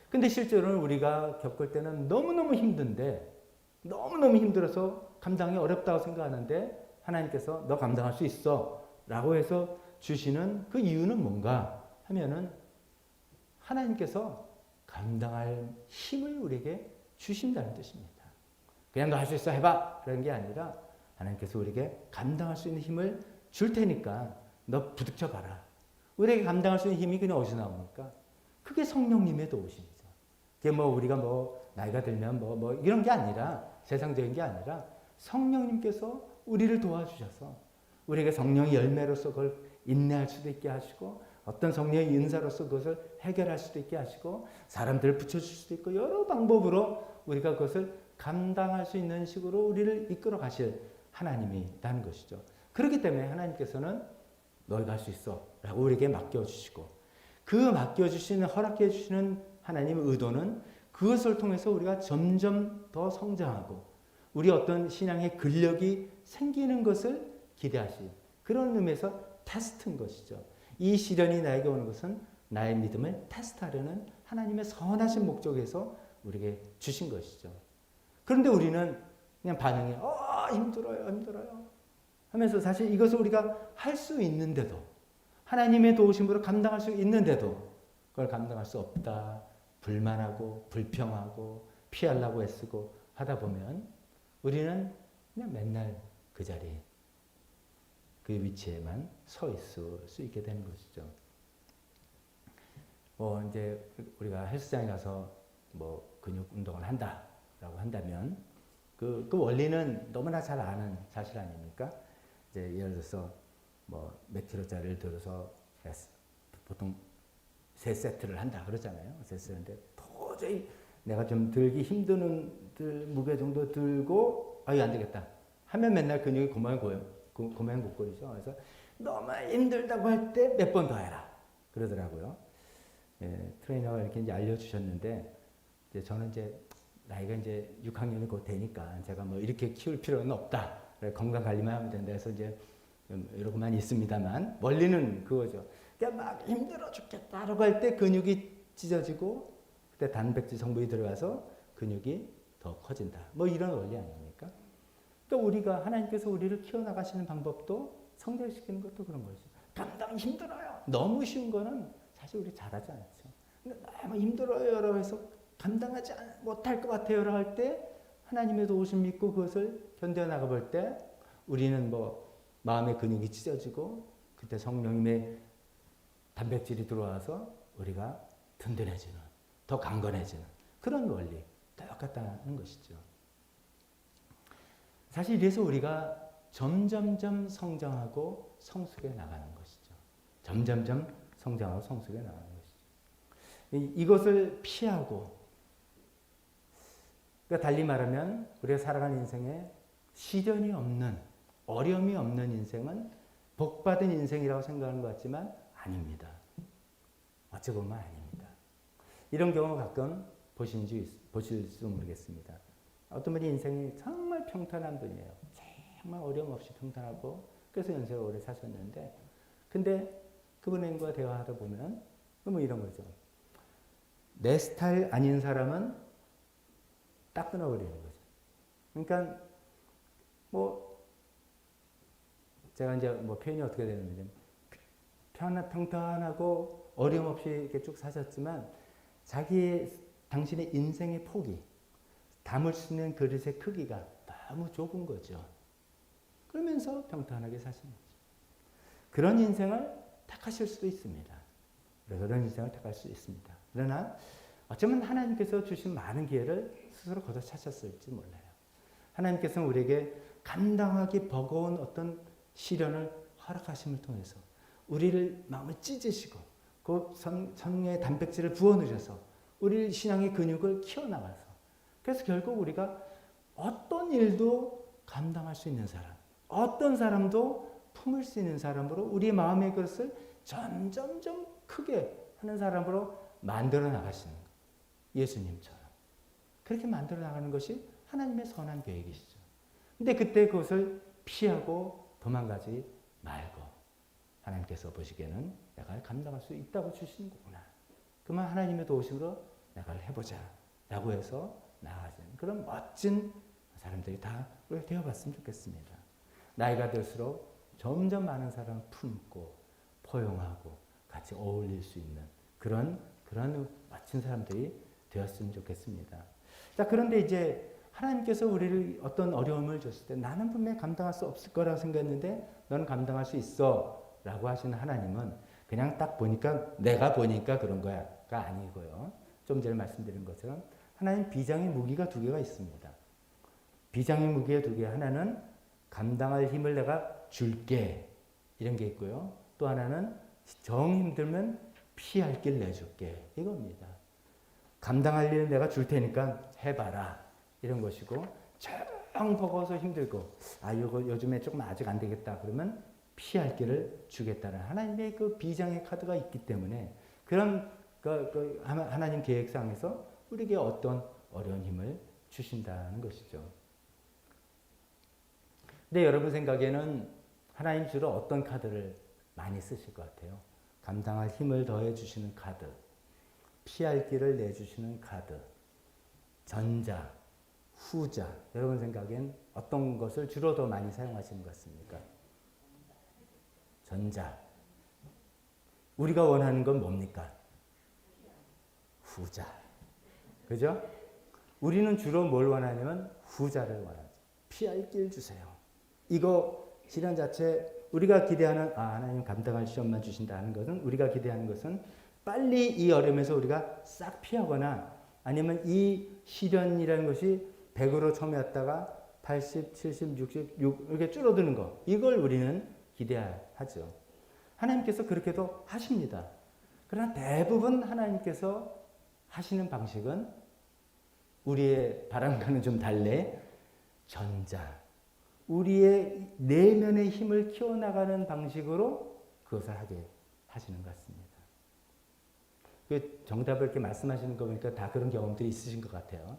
근데 실제로는 우리가 겪을 때는 너무너무 힘든데 너무너무 힘들어서 감당이 어렵다고 생각하는데 하나님께서 너 감당할 수 있어 라고 해서 주시는 그 이유는 뭔가 하면은 하나님께서 감당할 힘을 우리에게 주신다는 뜻입니다. 그냥 너 할 수 있어 해봐 그런 게 아니라 하나님께서 우리에게 감당할 수 있는 힘을 줄 테니까 너 부딪혀 봐라. 우리에게 감당할 수 있는 힘이 그냥 어디서 나옵니까? 그게 성령님의 도우심이죠. 그게 우리가 나이가 들면 이런 게 아니라 세상적인 게 아니라 성령님께서 우리를 도와주셔서 우리에게 성령의 열매로서 그걸 인내할 수도 있게 하시고 어떤 성령의 은사로서 그것을 해결할 수도 있게 하시고 사람들을 붙여줄 수도 있고 여러 방법으로 우리가 그것을 감당할 수 있는 식으로 우리를 이끌어 가실 하나님이라는 것이죠. 그렇기 때문에 하나님께서는 너희가 할 수 있어 라고 우리에게 맡겨주시고 그 맡겨주시는 허락해 주시는 하나님의 의도는 그것을 통해서 우리가 점점 더 성장하고 우리 어떤 신앙의 근력이 생기는 것을 기대하시 그런 의미에서 테스트인 것이죠. 이 시련이 나에게 오는 것은 나의 믿음을 테스트하려는 하나님의 선하신 목적에서 우리에게 주신 것이죠. 그런데 우리는 그냥 반응이 힘들어요 하면서 사실 이것을 우리가 할 수 있는데도 하나님의 도우심으로 감당할 수 있는데도 그걸 감당할 수 없다. 불만하고 불평하고 피하려고 애쓰고 하다 보면 우리는 그냥 맨날 그 자리에 그 위치에만 서 있을 수 있게 되는 것이죠. 뭐 이제 우리가 헬스장에 가서 뭐 근육 운동을 한다라고 한다면 그 원리는 너무나 잘 아는 사실 아닙니까? 이제 예를 들어서 뭐 몇 킬로짜리를 들어서 보통 3세트를 한다 그러잖아요. 3세트인데 도저히 내가 좀 들기 힘드는 무게 정도 들고 아유 안 되겠다 하면 맨날 근육이 고만고만고거리죠. 그래서 너무 힘들다고 할 때 몇 번 더 해라 그러더라고요. 예, 트레이너가 이렇게 이제 알려주셨는데 이제 저는 이제 나이가 이제 6학년이 곧 되니까 제가 뭐 이렇게 키울 필요는 없다. 건강 관리만 하면 된다 해서 이제 이러고만 있습니다만 원리는 그거죠. 그러니까 막 힘들어 죽겠다 라고 할 때 근육이 찢어지고 그때 단백질 성분이 들어가서 근육이 더 커진다. 뭐 이런 원리 아닙니까? 그러니까 우리가 하나님께서 우리를 키워나가시는 방법도 성장시키는 것도 그런 거죠. 감당 힘들어요. 너무 쉬운 거는 사실 우리 잘하지 않죠. 근데 너무 힘들어요 라고 해서 감당하지 못할 것 같아요 라고 할 때 하나님의 도우심 믿고 그것을 견뎌나가 볼 때 우리는 뭐 마음의 근육이 찢어지고 그때 성령님의 단백질이 들어와서 우리가 든든해지는 더 강건해지는 그런 원리 똑같다는 것이죠. 사실 이래서 우리가 점점점 성장하고 성숙해 나가는 것이죠. 점점점 성장하고 성숙해 나가는 것이죠. 이것을 피하고 그러니까 달리 말하면 우리가 살아가는 인생에 시련이 없는 어려움이 없는 인생은 복받은 인생이라고 생각하는 것 같지만 아닙니다. 어찌 보면 아닙니다. 이런 경우 가끔 보실지 모르겠습니다. 어떤 분이 인생이 정말 평탄한 분이에요. 정말 어려움 없이 평탄하고 그래서 연세가 오래 사셨는데 근데 그분과 대화하다 보면 뭐 이런 거죠. 내 스타일 아닌 사람은 딱 끊어버리는 거죠. 그러니까 뭐 제가 이제 뭐 표현이 어떻게 되냐면 평탄하고 어려움 없이 이렇게 쭉 사셨지만 당신의 인생의 폭이 담을 수 있는 그릇의 크기가 너무 좁은 거죠. 그러면서 평탄하게 사시는 거죠. 그런 인생을 택하실 수도 있습니다. 그런 인생을 택할 수 있습니다. 그러나 어쩌면 하나님께서 주신 많은 기회를 스스로 걷어차셨을지 몰라요. 하나님께서는 우리에게 감당하기 버거운 어떤 시련을 허락하심을 통해서 우리를 마음을 찢으시고 그 성령의 단백질을 부어넣으셔서 우리 신앙의 근육을 키워나가서 그래서 결국 우리가 어떤 일도 감당할 수 있는 사람, 어떤 사람도 품을 수 있는 사람으로 우리의 마음의 그릇을 점점점 크게 하는 사람으로 만들어 나가시는 거예요. 예수님처럼. 그렇게 만들어 나가는 것이 하나님의 선한 계획이시죠. 근데 그때 그것을 피하고 도망가지 말고 하나님께서 보시기에는 내가 감당할 수 있다고 주시는 거구나. 그러면 하나님의 도우심으로 내가 해보자 라고 해서 나아가는 그런 멋진 사람들이 다 되어봤으면 좋겠습니다. 나이가 들수록 점점 많은 사람을 품고 포용하고 같이 어울릴 수 있는 그런 멋진 사람들이 되었으면 좋겠습니다. 자, 그런데 이제 하나님께서 우리를 어떤 어려움을 줬을 때 나는 분명히 감당할 수 없을 거라고 생각했는데 너는 감당할 수 있어 라고 하시는 하나님은 그냥 딱 보니까 내가 보니까 그런 거야가 아니고요. 좀 전에 말씀드린 것처럼 하나님 비장의 무기가 2개가 있습니다. 비장의 무기의 2개 하나는 감당할 힘을 내가 줄게 이런 게 있고요. 또 하나는 정 힘들면 피할 길 내줄게 이겁니다. 감당할 일은 내가 줄 테니까 해봐라 이런 것이고 정 버거워서 힘들고 이거 요즘에 조금 아직 안 되겠다 그러면 피할 길을 주겠다는 하나님의 그 비장의 카드가 있기 때문에 그런 하나님 계획상에서 우리에게 어떤 어려운 힘을 주신다는 것이죠. 근데 여러분 생각에는 하나님 주로 어떤 카드를 많이 쓰실 것 같아요? 감당할 힘을 더해 주시는 카드, 피할 길을 내주시는 카드, 전자, 후자. 여러분 생각엔 어떤 것을 주로 더 많이 사용하시는 것 같습니까? 전자. 우리가 원하는 건 뭡니까? 후자. 그죠? 우리는 주로 뭘 원하냐면 후자를 원하죠. 피할 길 주세요. 이거 시련 자체 우리가 기대하는 하나님 감당할 시험만 주신다는 것은 우리가 기대하는 것은 빨리 이 어려움에서 우리가 싹 피하거나 아니면 이 시련이라는 것이 100으로 처음에 왔다가 80, 70, 66 이렇게 줄어드는 거 이걸 우리는 기대하죠. 하나님께서 그렇게도 하십니다. 그러나 대부분 하나님께서 하시는 방식은 우리의 바람과는 좀 달리 전자, 우리의 내면의 힘을 키워나가는 방식으로 그것을 하게 하시는 것 같습니다. 그 정답을 이렇게 말씀하시는 거 보니까 다 그런 경험들이 있으신 것 같아요.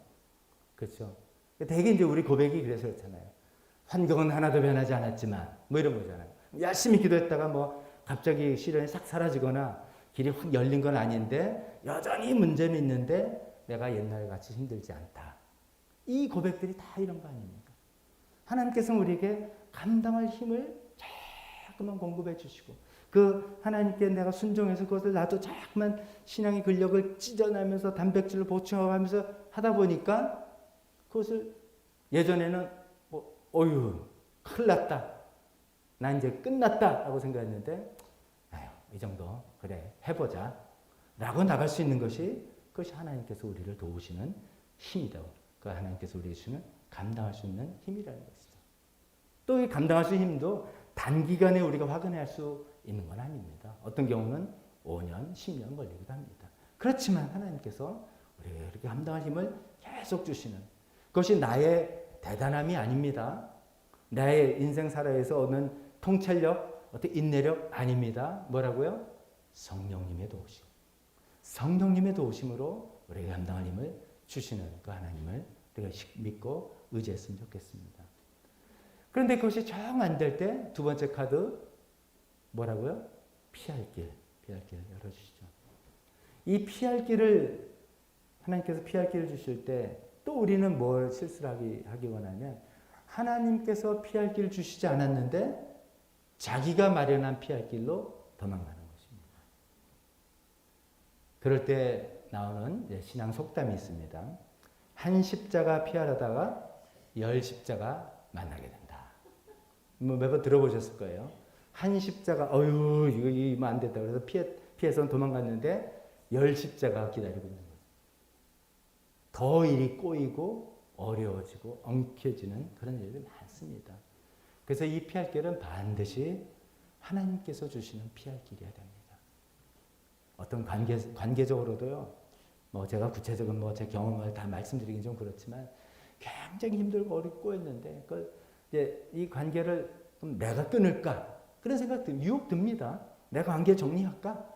그렇죠? 되게 이제 우리 고백이 그래서 그렇잖아요. 환경은 하나도 변하지 않았지만 뭐 이런 거잖아요. 열심히 기도했다가 뭐 갑자기 시련이 싹 사라지거나 길이 확 열린 건 아닌데 여전히 문제는 있는데 내가 옛날 같이 힘들지 않다. 이 고백들이 다 이런 거 아닙니까? 하나님께서는 우리에게 감당할 힘을 자꾸만 공급해 주시고 그 하나님께 내가 순종해서 그것을 나도 자꾸만 신앙의 근력을 찢어내면서 단백질을 보충하면서 하다 보니까 그것을 예전에는 어휴 큰일 났다. 나 이제 끝났다 라고 생각했는데 이 정도 그래 해보자 라고 나갈 수 있는 그것이 하나님께서 우리를 도우시는 힘이다. 그 하나님께서 우리에게 주시는 감당할 수 있는 힘이라는 것이죠. 또 이 감당할 수 있는 힘도 단기간에 우리가 확인할 수 있는 건 아닙니다. 어떤 경우는 5년, 10년 걸리기도 합니다. 그렇지만 하나님께서 우리에게 이렇게 감당할 힘을 계속 주시는 그것이 나의 대단함이 아닙니다. 나의 인생 살아에서 얻는 통찰력, 어떤 인내력 아닙니다. 뭐라고요? 성령님의 도우심. 성령님의 도우심으로 우리에게 감당할 힘을 주시는 그 하나님을 우리가 믿고 의지했으면 좋겠습니다. 그런데 그것이 정 안 될 때 두 번째 카드 뭐라고요? 피할 길 열어주시죠. 이 피할 길을 하나님께서 피할 길을 주실 때 또 우리는 뭘 실수를 하기 원하면 하나님께서 피할 길을 주시지 않았는데 자기가 마련한 피할 길로 도망가는 것입니다. 그럴 때 나오는 신앙 속담이 있습니다. 한 십자가 피하려다가 10 십자가 만나게 된다. 뭐 몇 번 들어보셨을 거예요. 한 십자가 이거 안 됐다. 그래서 피해서 도망갔는데 10 십자가 기다리고 있는 거죠. 더 일이 꼬이고 어려워지고 엉켜지는 그런 일들이 많습니다. 그래서 이 피할 길은 반드시 하나님께서 주시는 피할 길이어야 됩니다. 어떤 관계적으로도요. 뭐 제가 구체적인 제 경험을 다 말씀드리긴 좀 그렇지만 굉장히 힘들고 어렵고 꼬였는데 이제 이 관계를 내가 끊을까 그런 생각도 유혹 듭니다. 내가 관계 정리할까?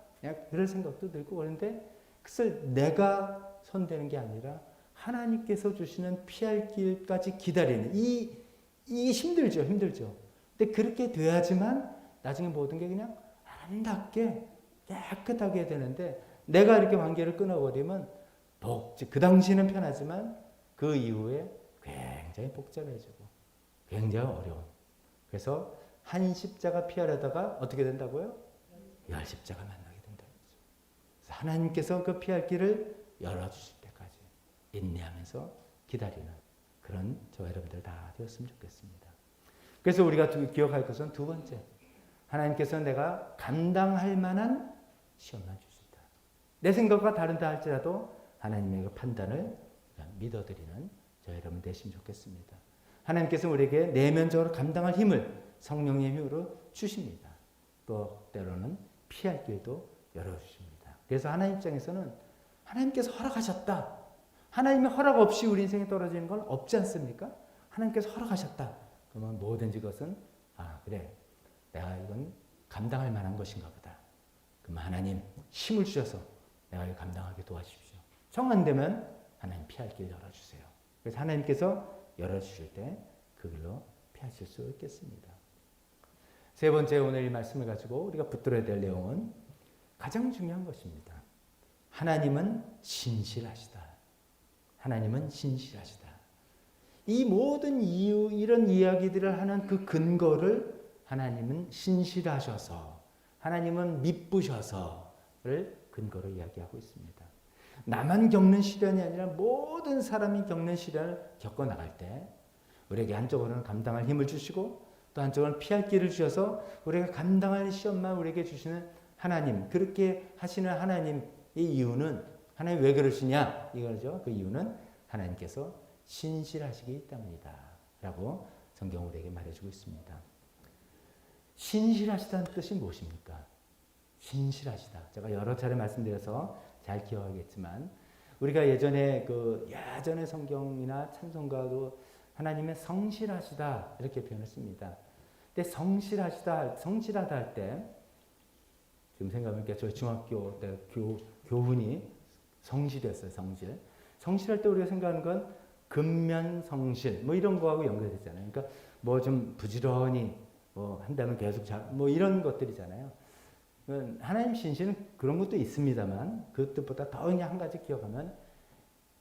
그런 생각도 들고 그런데 그것을 내가 손대는 게 아니라 하나님께서 주시는 피할 길까지 기다리는 이 힘들죠. 근데 그렇게 돼야지만 나중에 모든 게 그냥 아름답게 깨끗하게 해야 되는데 내가 이렇게 관계를 끊어버리면 그 당시는 편하지만 그 이후에 굉장히 복잡해지고 굉장히 어려운. 그래서 한 십자가 피하려다가 어떻게 된다고요? 10 십자가 만나게 된다는 거죠. 그래서 하나님께서 그 피할 길을 열어주실 때까지 인내하면서 기다리는 그런 저와 여러분들 다 되었으면 좋겠습니다. 그래서 우리가 기억할 것은 두 번째, 하나님께서는 내가 감당할 만한 시험만 주신다. 내 생각과 다르다 할지라도 하나님의 그 판단을 믿어드리는 저와 여러분 되시면 좋겠습니다. 하나님께서는 우리에게 내면적으로 감당할 힘을 성령의 힘으로 주십니다. 또 때로는 피할 길도 열어주십니다. 그래서 하나님 입장에서는 하나님께서 허락하셨다. 하나님의 허락 없이 우리 인생에 떨어지는 건 없지 않습니까? 하나님께서 허락하셨다. 그러면 뭐든지 그것은 그래 내가 이건 감당할 만한 것인가 보다. 그러면 하나님 힘을 주셔서 내가 이걸 감당하게 도와주십시오. 정 안 되면 하나님 피할 길 열어주세요. 그래서 하나님께서 열어주실 때 그 길로 피하실 수 있겠습니다. 세 번째 오늘 이 말씀을 가지고 우리가 붙들어야 될 내용은 가장 중요한 것입니다. 하나님은 신실하시다. 하나님은 신실하시다. 이 모든 이런 이야기들을 하는 그 근거를 하나님은 신실하셔서 하나님은 미쁘셔서를 근거로 이야기하고 있습니다. 나만 겪는 시련이 아니라 모든 사람이 겪는 시련을 겪어 나갈 때 우리에게 한쪽으로는 감당할 힘을 주시고 또 한쪽으로는 피할 길을 주셔서 우리가 감당할 시험만 우리에게 주시는 하나님, 그렇게 하시는 하나님의 이유는, 하나님 왜 그러시냐 이거죠. 그 이유는 하나님께서 신실하시기 때문이다 라고 성경은 우리에게 말해주고 있습니다. 신실하시다는 뜻이 무엇입니까? 신실하시다. 제가 여러 차례 말씀드려서 잘 기억하겠지만 우리가 예전에 예전의 성경이나 찬송가도 하나님의 성실하시다 이렇게 표현을 씁니다. 근데 성실하다 할 때 지금 생각해보니까 저희 중학교 때 교훈이 성실이었어요. 성실할 때 우리가 생각하는 건 근면성실 뭐 이런 거하고 연결되잖아요. 그러니까 뭐 좀 부지런히 뭐 한다면 계속 뭐 이런 것들이잖아요. 하나님 신실은 그런 것도 있습니다만 그 뜻보다 더 그냥 한 가지 기억하면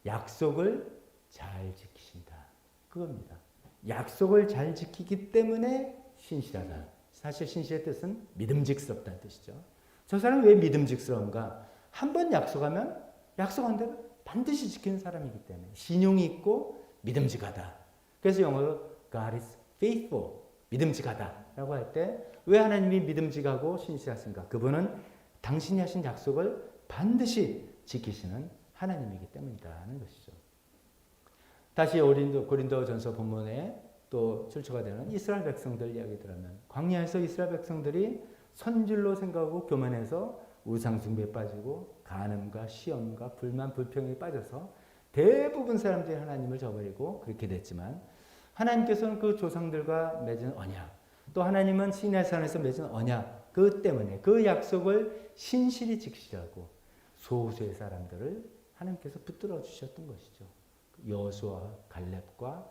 약속을 잘 지키신다. 그겁니다. 약속을 잘 지키기 때문에 신실하다. 사실 신실의 뜻은 믿음직스럽다는 뜻이죠. 저 사람은 왜 믿음직스러운가? 한 번 약속하면 약속한 대로 반드시 지키는 사람이기 때문에 신용이 있고 믿음직하다. 그래서 영어로 God is faithful, 믿음직하다라고 할 때 왜 하나님이 믿음직하고 신실하신가? 그분은 당신이 하신 약속을 반드시 지키시는 하나님이기 때문이다는 것이죠. 다시 고린도전서 본문에 또 출처가 되는 이스라엘 백성들 이야기 들으면 광야에서 이스라엘 백성들이 선질로 생각하고 교만해서 우상숭배에 빠지고 간음과 시험과 불만 불평에 빠져서 대부분 사람들이 하나님을 저버리고 그렇게 됐지만 하나님께서는 그 조상들과 맺은 언약, 또 하나님은 시내산에서 맺은 언약, 그 때문에 그 약속을 신실히 지키시라고 소수의 사람들을 하나님께서 붙들어 주셨던 것이죠. 여호수아, 갈렙과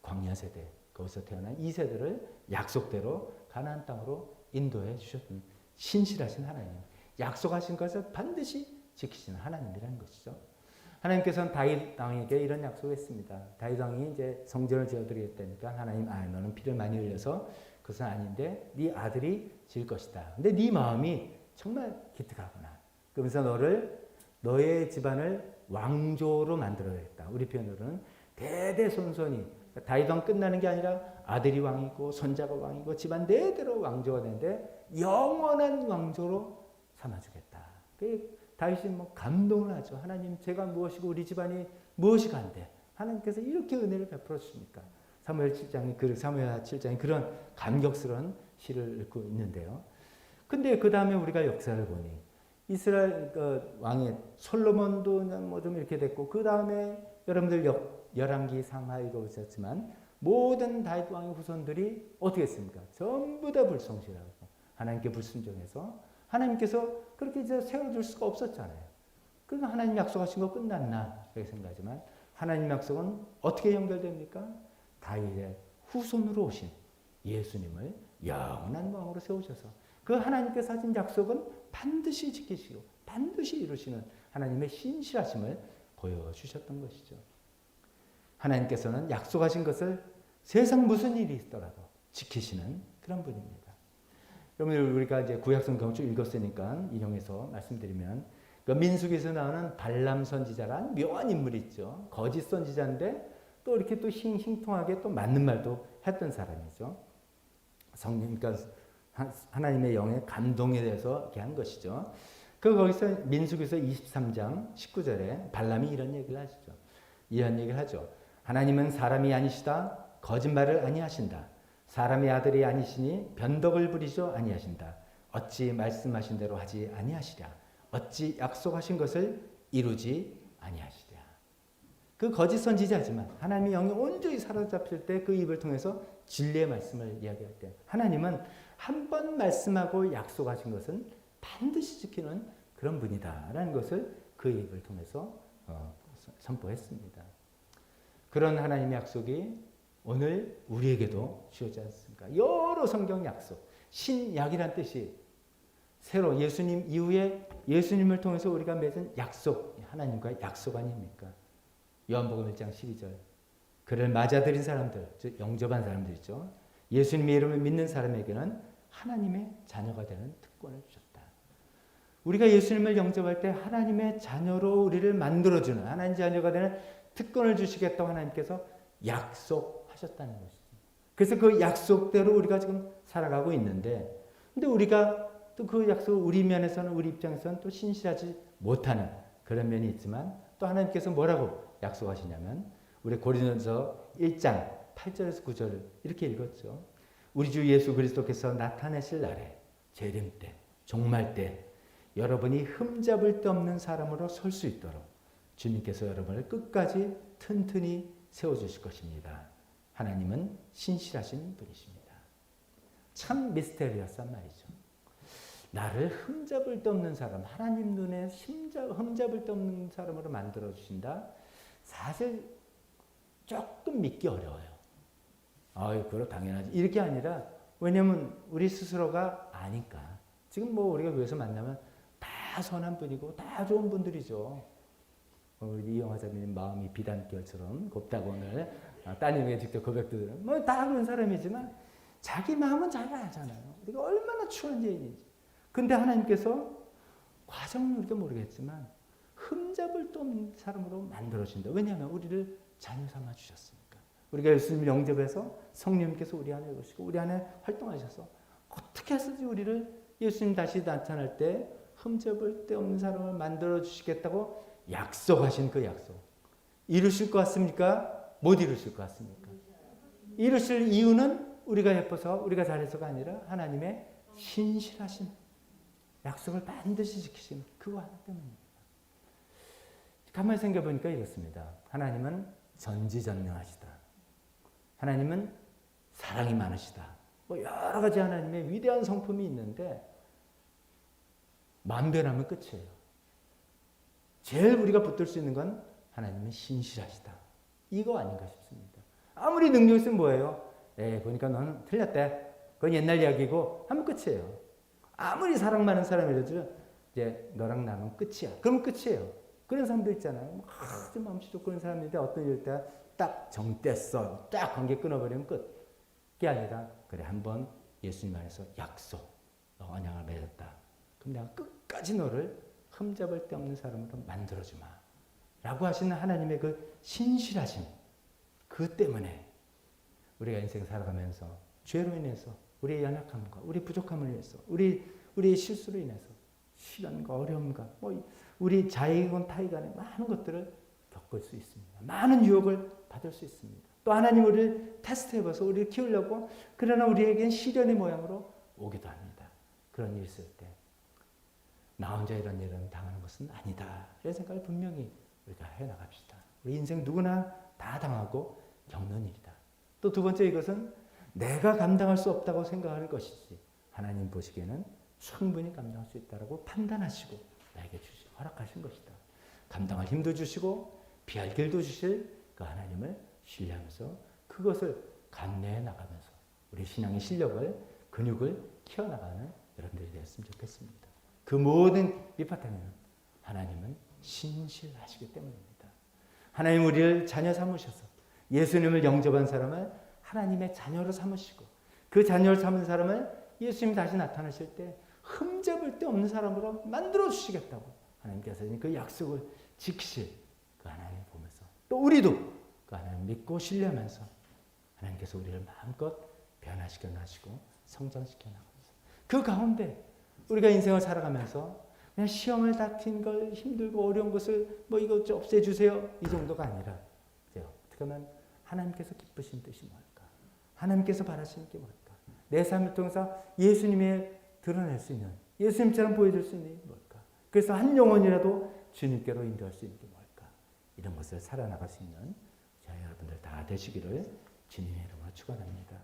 광야 세대, 거기서 태어난 이 세대를 약속대로 가나안 땅으로 인도해 주셨던 신실하신 하나님, 약속하신 것을 반드시 지키시는 하나님이라는 것이죠. 하나님께서는 다윗 왕에게 이런 약속을 했습니다. 다윗 왕이 이제 성전을 지어드리겠다니까 하나님, 너는 피를 많이 흘려서 그것은 아닌데 네 아들이 지을 것이다. 근데 네 마음이 정말 기특하구나. 그러면서 너의 집안을 왕조로 만들어야겠다. 우리 표현으로는 대대손손이 다윗 왕 끝나는 게 아니라 아들이 왕이고 손자가 왕이고 집안 대대로 왕조가 되는데 영원한 왕조로 삼아주겠다. 다윗이 뭐 감동을 하죠. 하나님, 제가 무엇이고 우리 집안이 무엇이 간대. 하나님께서 이렇게 은혜를 베풀어 주십니까? 사무엘 7장이 그런 감격스러운 시를 읽고 있는데요. 근데 그 다음에 우리가 역사를 보니 이스라엘 왕의 솔로몬도 뭐 좀 이렇게 됐고 그 다음에 여러분들 열왕기 상하 읽어보셨지만 모든 다윗 왕의 후손들이 어떻게 했습니까? 전부 다 불성실하고 하나님께 불순종해서 하나님께서 그렇게 이제 세워줄 수가 없었잖아요. 그러니까 하나님 약속하신 거 끝났나 그렇게 생각하지만 하나님 약속은 어떻게 연결됩니까? 다윗의 후손으로 오신 예수님을 영원한 왕으로 세우셔서 그 하나님께서 하신 약속은 반드시 지키시고 반드시 이루시는 하나님의 신실하심을 보여주셨던 것이죠. 하나님께서는 약속하신 것을 세상 무슨 일이 있더라도 지키시는 그런 분입니다. 여러분, 우리가 이제 구약성경을 쭉 읽었으니까 인용해서 말씀드리면 그 민수기에서 나오는 발람 선지자란 묘한 인물이 있죠. 거짓 선지자인데 또 이렇게 또 싱통하게 또 맞는 말도 했던 사람이죠. 그러니까 하나님의 영의 감동에 대해서 이렇게 한 것이죠. 거기서 민수기서 23장 19절에 발람이 이런 얘기를 하시죠. 이런 얘기를 하죠. 하나님은 사람이 아니시다. 거짓말을 아니하신다. 사람의 아들이 아니시니 변덕을 부리죠 아니하신다. 어찌 말씀하신 대로 하지 아니하시랴. 어찌 약속하신 것을 이루지 아니하시랴. 그 거짓 선지자지만 하나님의 영이 온전히 사로잡힐 때 그 입을 통해서 진리의 말씀을 이야기할 때 하나님은 한 번 말씀하고 약속하신 것은 반드시 지키는 그런 분이다라는 것을 그 입을 통해서 선포했습니다. 그런 하나님의 약속이 오늘 우리에게도 주어지지 않습니까? 여러 성경 약속, 신약이란 뜻이 새로 예수님 이후에 예수님을 통해서 우리가 맺은 약속, 하나님과의 약속 아닙니까? 요한복음 1장 12절. 그를 맞아들인 사람들, 즉 영접한 사람들 있죠. 예수님의 이름을 믿는 사람에게는 하나님의 자녀가 되는 특권을 주셨다. 우리가 예수님을 영접할 때 하나님의 자녀로 우리를 만들어주는 하나님 자녀가 되는 특권을 주시겠다고 하나님께서 약속하셨다는 것이죠. 그래서 그 약속대로 우리가 지금 살아가고 있는데, 근데 우리가 또 그 약속을 우리 면에서는, 우리 입장에서는 또 신실하지 못하는 그런 면이 있지만, 또 하나님께서 뭐라고 약속하시냐면, 우리 고린도서 1장 8절에서 9절을 이렇게 읽었죠. 우리 주 예수 그리스도께서 나타내실 날에, 재림 때, 종말 때 여러분이 흠잡을 데 없는 사람으로 설 수 있도록 주님께서 여러분을 끝까지 튼튼히 세워주실 것입니다. 하나님은 신실하신 분이십니다. 참 미스테리어스한 말이죠. 나를 흠잡을 데 없는 사람, 하나님 눈에 흠잡을 데 없는 사람으로 만들어주신다? 사실 조금 믿기 어려워요. 아유, 그럼 당연하지. 이렇게 아니라, 왜냐면 우리 스스로가 아니까. 지금 뭐 우리가 교회에서 만나면 다 선한 분이고 다 좋은 분들이죠. 우리 이영화자님 마음이 비단결처럼 곱다고 오늘 따님에게 직접 고백도 들어요. 뭐 다 그런 사람이지만 자기 마음은 잘 알잖아요. 우리가 얼마나 추한 죄인인지. 근데 하나님께서 과정은 우리가 모르겠지만 흠잡을 데 없는 사람으로 만들어준다. 왜냐하면 우리를 자녀 삼아 주셨으니까. 우리가 예수님 영접해서 성령님께서 우리 안에 오시고 우리 안에 활동하셔서 어떻게 해서든지 우리를 예수님 다시 나타날 때 흠잡을 데 없는 사람을 만들어 주시겠다고 약속하신 그 약속. 이루실 것 같습니까? 못 이루실 것 같습니까? 이루실 이유는 우리가 예뻐서, 우리가 잘해서가 아니라 하나님의 신실하신 약속을 반드시 지키신 그거 하나 때문입니다. 가만히 생각해보니까 이렇습니다. 하나님은 전지전능하시다. 하나님은 사랑이 많으시다. 뭐 여러 가지 하나님의 위대한 성품이 있는데 만변하면 끝이에요. 제일 우리가 붙들 수 있는 건 하나님은 신실하시다. 이거 아닌가 싶습니다. 아무리 능력 있으면 뭐예요? 보니까 너는 틀렸대. 그건 옛날 이야기고 하면 끝이에요. 아무리 사랑 많은 사람이라도 이제 너랑 나는 끝이야. 그럼 끝이에요. 그런 사람도 있잖아요. 아주 마음씨 좋고 그런 사람인데 어떤 일 때 딱 정 뗐어. 딱 관계 끊어버리면 끝. 그게 아니라 그래 한번 예수님 안에서 약속, 너 언약을 맺었다. 그럼 내가 끝까지 너를 흠잡을 데 없는 사람으로 만들어주마. 라고 하시는 하나님의 그 신실하심. 그 때문에 우리가 인생 살아가면서 죄로 인해서 우리의 연약함과 우리 부족함을 위해서 우리의 실수로 인해서 시련과 어려움과 우리 자의건 타의간의 많은 것들을 겪을 수 있습니다. 많은 유혹을 받을 수 있습니다. 또 하나님 우리를 테스트해봐서 우리를 키우려고 그러나 우리에겐 시련의 모양으로 오기도 합니다. 그런 일이 있을 때 나 혼자 이런 일은 당하는 것은 아니다. 이런 생각을 분명히 우리가 해나갑시다. 우리 인생 누구나 다 당하고 겪는 일이다. 또 두 번째 이것은 내가 감당할 수 없다고 생각할 것이지 하나님 보시기에는 충분히 감당할 수 있다고 판단하시고 나에게 허락하신 것이다. 감당할 힘도 주시고 피할 길도 주실 그 하나님을 신뢰하면서 그것을 감내해 나가면서 우리 신앙의 실력을 근육을 키워나가는 여러분들이 되었으면 좋겠습니다. 그 모든 밑바탕에는 하나님은 신실하시기 때문입니다. 하나님 우리를 자녀 삼으셔서 예수님을 영접한 사람을 하나님의 자녀로 삼으시고 그 자녀를 삼은 사람을 예수님이 다시 나타나실 때 흠잡을 데 없는 사람으로 만들어 주시겠다고 하나님께서 그 약속을 지키실 그 하나님을 보면서 또 우리도 그 하나님 믿고 신뢰하면서 하나님께서 우리를 마음껏 변화시켜 나시고 성장시켜 나가면서 그 가운데 우리가 인생을 살아가면서 그냥 시험을 다툰 걸 힘들고 어려운 것을 이것 좀 없애주세요 이 정도가 아니라 어떻게 하면 하나님께서 기쁘신 뜻이 뭘까? 하나님께서 바라시는 게 뭘까? 내 삶을 통해서 예수님의 드러낼 수 있는 예수님처럼 보여줄 수 있는 게 뭘까? 그래서 한 영혼이라도 주님께로 인도할 수 있는 게 뭘까? 이런 것을 살아나갈 수 있는 저희 여러분들 다 되시기를 주님의 이름으로 축원합니다.